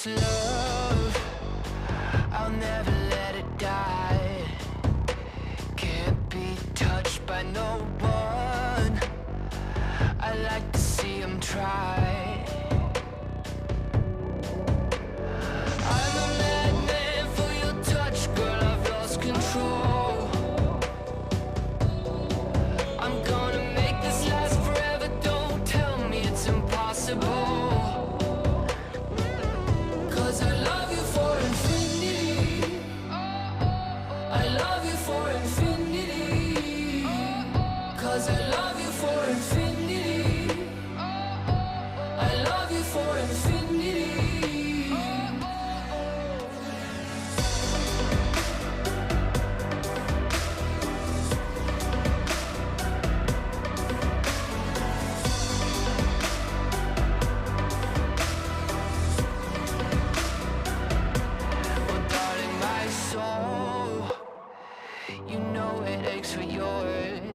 this love, I'll never let it die. Can't be touched by no one, I like to see him try. I'm a madman for your touch, girl, I've lost control. I'm gonna make this last forever, don't tell me it's impossible. Cause I love you for infinity, I love you for infinity. Cause I love you for infinity, I love you for infinity. Well, darling, my soul, you know it aches for yours.